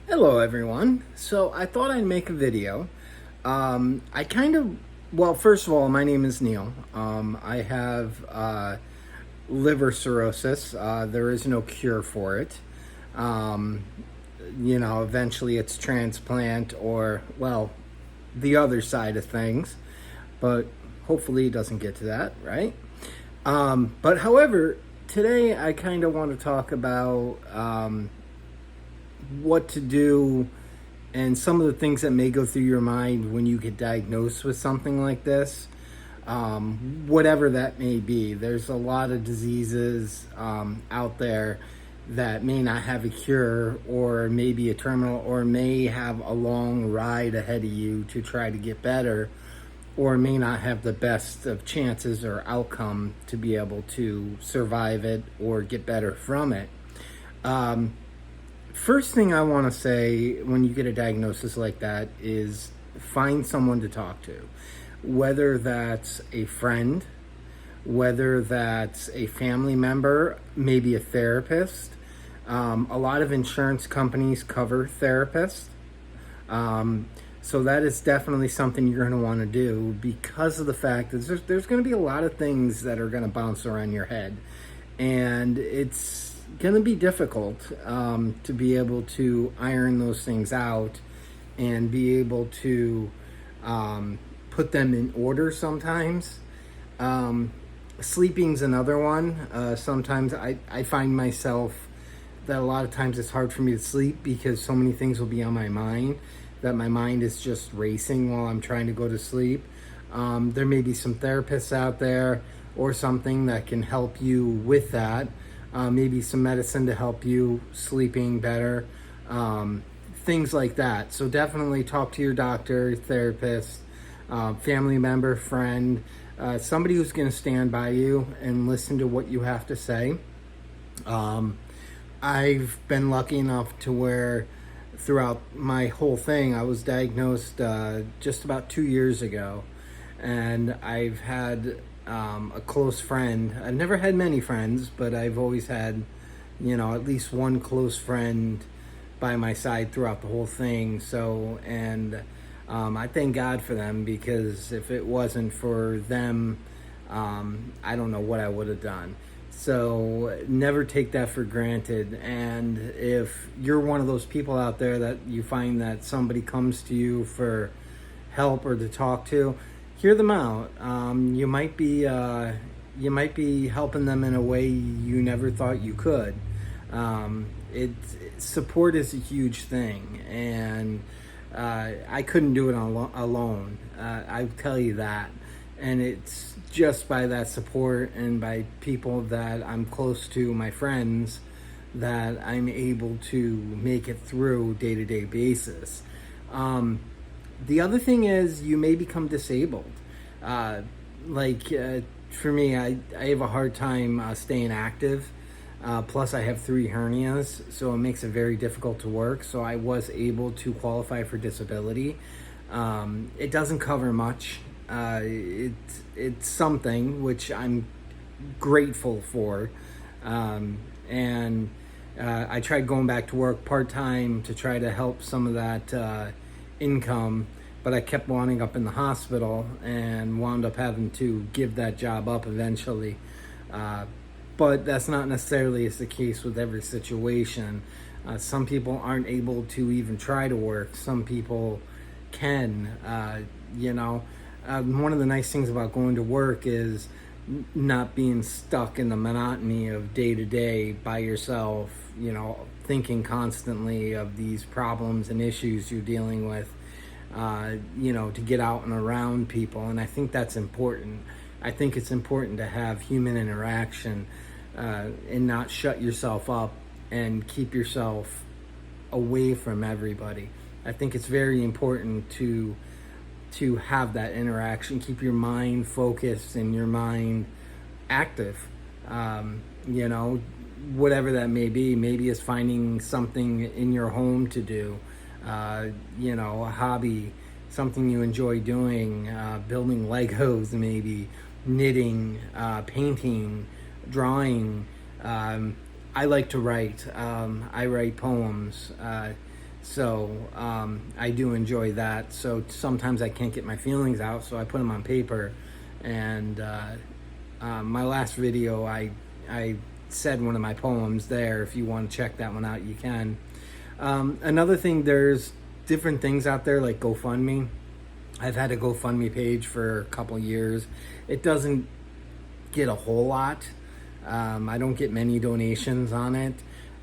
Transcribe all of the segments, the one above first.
Hello everyone. So I thought I'd make a video. Well, first of all, my name is Neil. I have liver cirrhosis. There is no cure for it. Um, Eventually it's transplant or, well, the other side of things. But hopefully it doesn't get to that, right? But however, today I kind of want to talk about what to do and some of the things that may go through your mind when you get diagnosed with something like this, whatever that may be. There's a lot of diseases out there that may not have a cure or may be a terminal or may have a long ride ahead of you to try to get better or may not have the best of chances or outcome to be able to survive it or get better from it. First thing I want to say when you get a diagnosis like that is find someone to talk to, whether that's a friend, whether that's a family member, maybe a therapist. A lot of insurance companies cover therapists. So that is definitely something you're going to want to do because of the fact that there's going to be a lot of things that are going to bounce around your head. And it's going to be difficult to be able to iron those things out and be able to put them in order sometimes. Sleeping's another one. Sometimes I find myself that a lot of times it's hard for me to sleep because so many things will be on my mind that my mind is just racing while I'm trying to go to sleep. There may be some therapists out there or something that can help you with that. Maybe some medicine to help you sleeping better, things like that. So definitely talk to your doctor, therapist, family member, friend, somebody who's going to stand by you and listen to what you have to say. I've been lucky enough to where throughout my whole thing, I was diagnosed just about 2 years ago, and I've had a close friend. I've never had many friends, but I've always had, at least one close friend by my side throughout the whole thing. So, and I thank God for them because if it wasn't for them, I don't know what I would have done. So never take that for granted. And if you're one of those people out there that you find that somebody comes to you for help or to talk to, hear them out. You might be helping them in a way you never thought you could. Support is a huge thing, and I couldn't do it alone. I tell you that, and it's just by that support and by people that I'm close to, my friends, that I'm able to make it through day-to-day basis. The other thing is you may become disabled. For me, I have a hard time staying active. Plus, I have 3 hernias, so it makes it very difficult to work. So I was able to qualify for disability. It doesn't cover much. It's something which I'm grateful for. I tried going back to work part-time to try to help some of that income, but I kept winding up in the hospital and wound up having to give that job up eventually. But that's not necessarily the case with every situation. Some people aren't able to even try to work. Some people can, One of the nice things about going to work is not being stuck in the monotony of day to day by yourself, thinking constantly of these problems and issues you're dealing with, to get out and around people. And I think that's important. I think it's important to have human interaction and not shut yourself up and keep yourself away from everybody. I think it's very important to have that interaction, keep your mind focused and your mind active. Whatever that may be. Maybe it's finding something in your home to do, a hobby, something you enjoy doing, building Legos, maybe knitting, painting, drawing. I like to write. I write poems. So I do enjoy that. So sometimes I can't get my feelings out, so I put them on paper. And my last video, I said one of my poems there. If you want to check that one out, you can. Another thing, there's different things out there like GoFundMe. I've had a GoFundMe page for a couple years. It doesn't get a whole lot. I don't get many donations on it.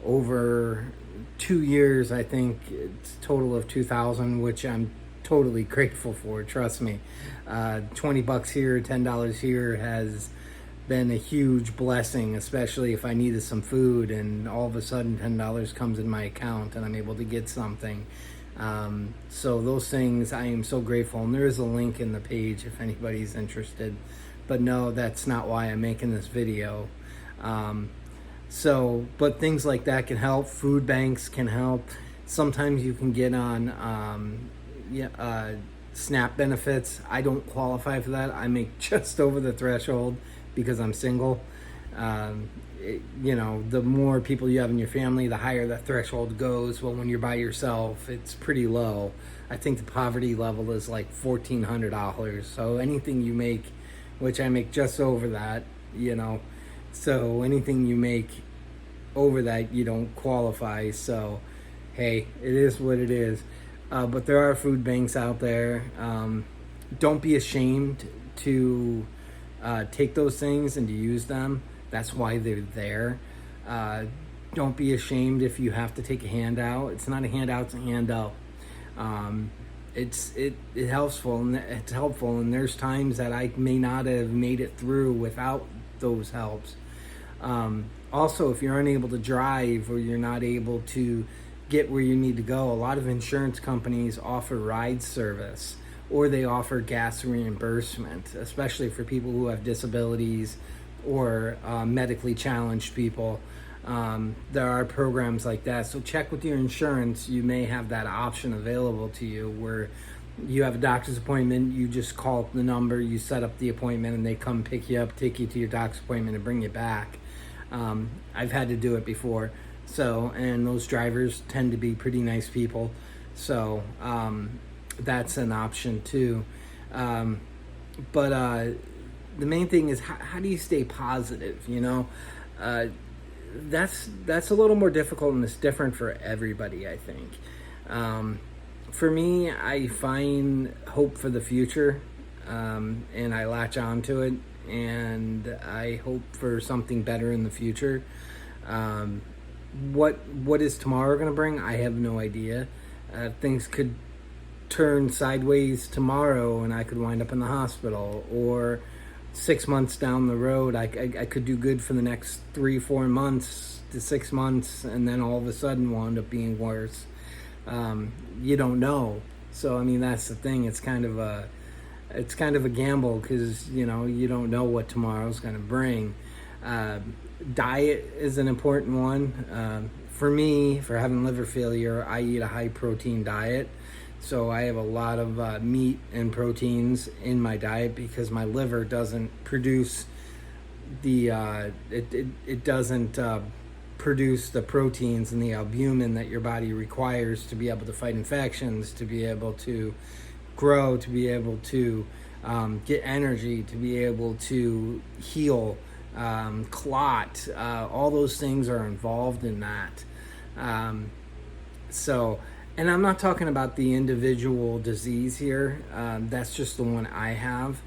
Over 2 years, I think it's a total of 2,000, which I'm totally grateful for, trust me. $20 here, $10 here has been a huge blessing, especially if I needed some food and all of a sudden $10 comes in my account and I'm able to get something. So those things, I am so grateful, and there is a link in the page if anybody's interested. But no, that's not why I'm making this video. But things like that can help. Food banks can help. Sometimes you can get on SNAP benefits. I don't qualify for that. I make just over the threshold because I'm single. The more people you have in your family, the higher the threshold goes. Well, when you're by yourself, it's pretty low. I think the poverty level is like $1,400. So anything you make, which I make just over that, so anything you make over that, you don't qualify. So, hey, it is what it is. But there are food banks out there. Don't be ashamed to take those things and to use them. That's why they're there. Don't be ashamed if you have to take a handout. It's not a handout, it's a handout. It's helpful, and it's helpful, and there's times that I may not have made it through without those helps. Also, if you're unable to drive or you're not able to get where you need to go, a lot of insurance companies offer ride service, or they offer gas reimbursement, especially for people who have disabilities or medically challenged people. There are programs like that. So check with your insurance. You may have that option available to you where you have a doctor's appointment, you just call the number, you set up the appointment, and they come pick you up, take you to your doctor's appointment, and bring you back. I've had to do it before. So, and those drivers tend to be pretty nice people. So that's an option too. But the main thing is how do you stay positive? That's a little more difficult, and it's different for everybody, I think. For me, I find hope for the future, and I latch on to it, and I hope for something better in the future. What is tomorrow going to bring? I have no idea. Things could turn sideways tomorrow, and I could wind up in the hospital, or 6 months down the road, I could do good for the next 3-4 months to 6 months, and then all of a sudden wound up being worse. You don't know. So I mean, that's the thing. It's kind of a gamble, because you don't know what tomorrow's going to bring. Diet is an important one. For me, for having liver failure, I eat a high protein diet. So I have a lot of meat and proteins in my diet because my liver doesn't produce it doesn't produce the proteins and the albumin that your body requires to be able to fight infections, to be able to grow, to be able to get energy, to be able to heal, clot. All those things are involved in that. And I'm not talking about the individual disease here. That's just the one I have.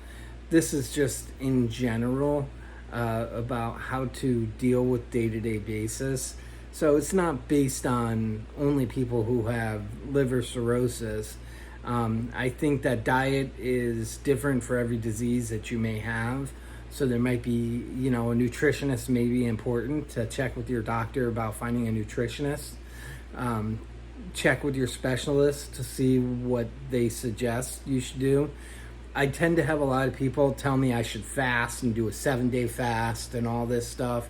This is just in general about how to deal with day-to-day basis. So it's not based on only people who have liver cirrhosis. I think that diet is different for every disease that you may have. So there might be, a nutritionist may be important to check with your doctor about finding a nutritionist. Check with your specialist to see what they suggest you should do. I tend to have a lot of people tell me I should fast and do a 7-day fast and all this stuff.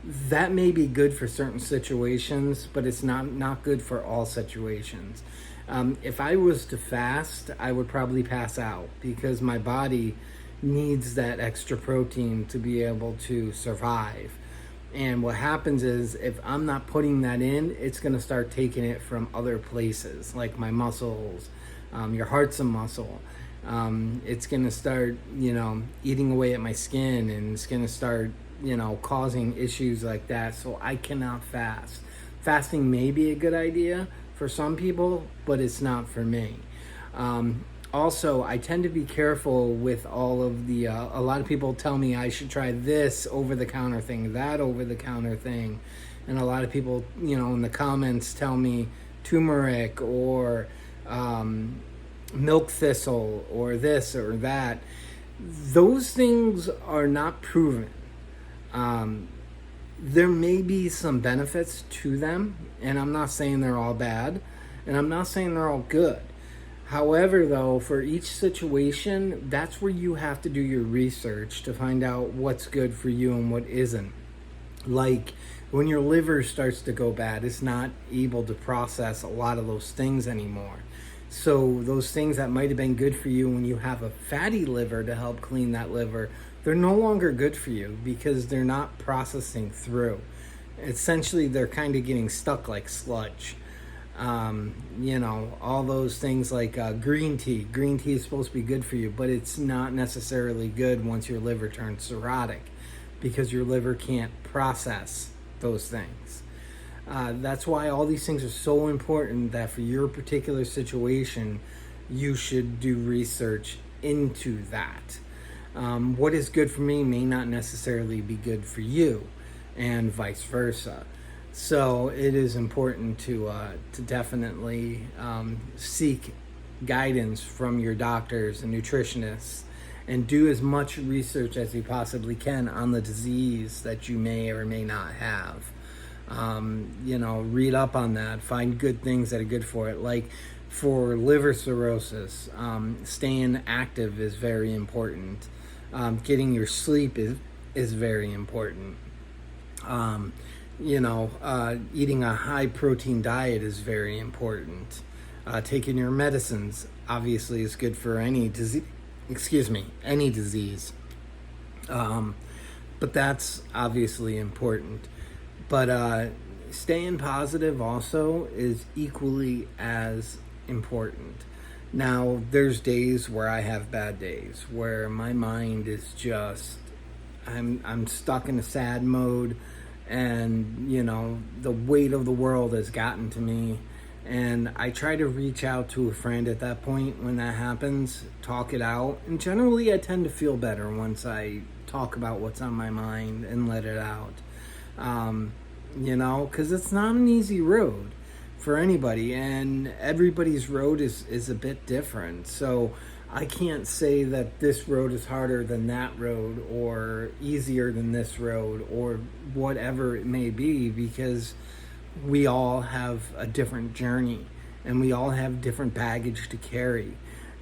That may be good for certain situations, but it's not good for all situations. If I was to fast, I would probably pass out because my body needs that extra protein to be able to survive. And what happens is, if I'm not putting that in, it's going to start taking it from other places, like my muscles. Your heart's a muscle. It's going to start, eating away at my skin, and it's going to start, causing issues like that. So I cannot fast. Fasting may be a good idea for some people, but it's not for me. Also, I tend to be careful with all of the, a lot of people tell me I should try this over-the-counter thing, that over-the-counter thing. And a lot of people, in the comments tell me turmeric or milk thistle or this or that. Those things are not proven. There may be some benefits to them, and I'm not saying they're all bad, and I'm not saying they're all good. However, though, for each situation, that's where you have to do your research to find out what's good for you and what isn't. Like, when your liver starts to go bad, it's not able to process a lot of those things anymore. So those things that might have been good for you when you have a fatty liver to help clean that liver, they're no longer good for you because they're not processing through. Essentially, they're kind of getting stuck like sludge. All those things like green tea. Green tea is supposed to be good for you, but it's not necessarily good once your liver turns cirrhotic because your liver can't process those things. That's why all these things are so important, that for your particular situation, you should do research into that. What is good for me may not necessarily be good for you, and vice versa. So it is important to definitely seek guidance from your doctors and nutritionists, and do as much research as you possibly can on the disease that you may or may not have. Read up on that, find good things that are good for it. Like for liver cirrhosis, staying active is very important. Getting your sleep is very important. Eating a high protein diet is very important. Taking your medicines obviously is good for any disease. Any disease. But that's obviously important. But staying positive also is equally as important. Now, there's days where I have bad days, where my mind is just, I'm stuck in a sad mode, and the weight of the world has gotten to me, and I try to reach out to a friend at that point when that happens, talk it out, and generally I tend to feel better once I talk about what's on my mind and let it out. Because it's not an easy road for anybody, and everybody's road is a bit different. So I can't say that this road is harder than that road or easier than this road or whatever it may be, because we all have a different journey and we all have different baggage to carry.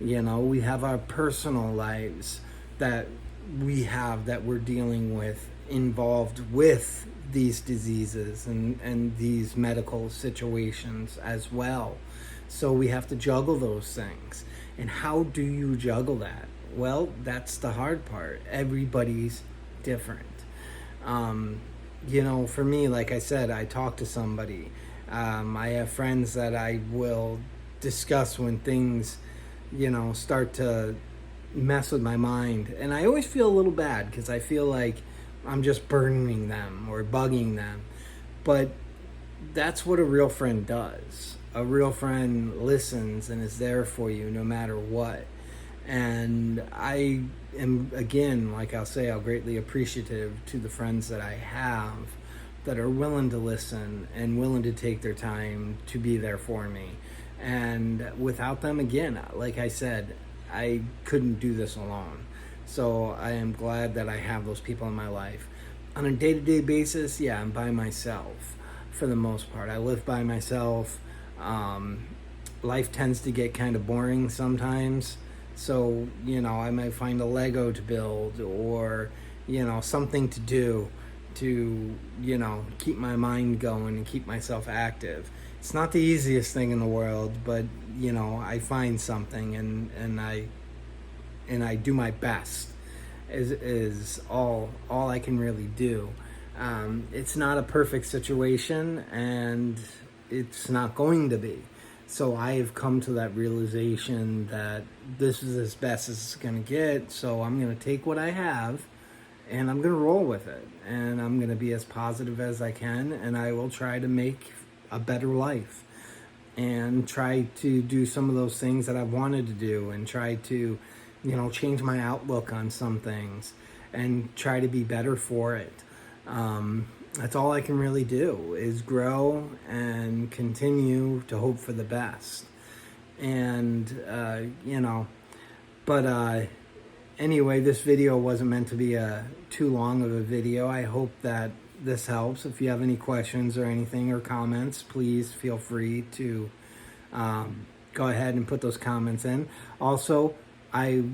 We have our personal lives that we're dealing with, involved with these diseases and these medical situations as well. So we have to juggle those things. And how do you juggle that? Well, that's the hard part. Everybody's different. For me, like I said, I talk to somebody. I have friends that I will discuss when things, start to mess with my mind. And I always feel a little bad because I feel like I'm just burdening them or bugging them. But that's what a real friend does. A real friend listens and is there for you no matter what. And I am, again, like I'll say, I'm greatly appreciative to the friends that I have that are willing to listen and willing to take their time to be there for me. And without them, again, like I said, I couldn't do this alone. So I am glad that I have those people in my life. On a day-to-day basis, yeah, I'm by myself for the most part. I live by myself. Life tends to get kind of boring sometimes. So, I might find a Lego to build or, something to do to, keep my mind going and keep myself active. It's not the easiest thing in the world, but, I find something and I do my best is all I can really do. It's not a perfect situation, and it's not going to be. So I have come to that realization that this is as best as it's going to get. So I'm going to take what I have and I'm going to roll with it. And I'm going to be as positive as I can. And I will try to make a better life and try to do some of those things that I've wanted to do, and try to, change my outlook on some things and try to be better for it. That's all I can really do, is grow and continue to hope for the best. And, but anyway, this video wasn't meant to be too long of a video. I hope that this helps. If you have any questions or anything or comments, please feel free to go ahead and put those comments in. Also, I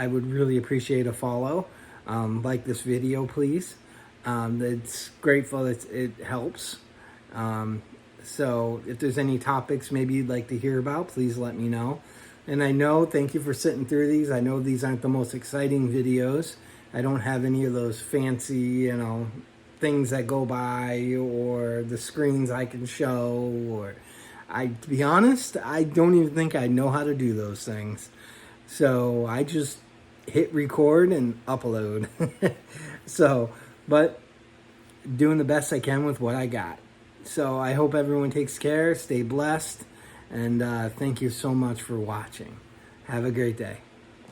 would really appreciate a follow. Like this video, please. It's grateful. It helps. So if there's any topics maybe you'd like to hear about, please let me know. And thank you for sitting through these. I know these aren't the most exciting videos. I don't have any of those fancy, things that go by, or the screens I can show, or to be honest, I don't even think I know how to do those things. So I just hit record and upload. But doing the best I can with what I got. So I hope everyone takes care, stay blessed, and thank you so much for watching. Have a great day.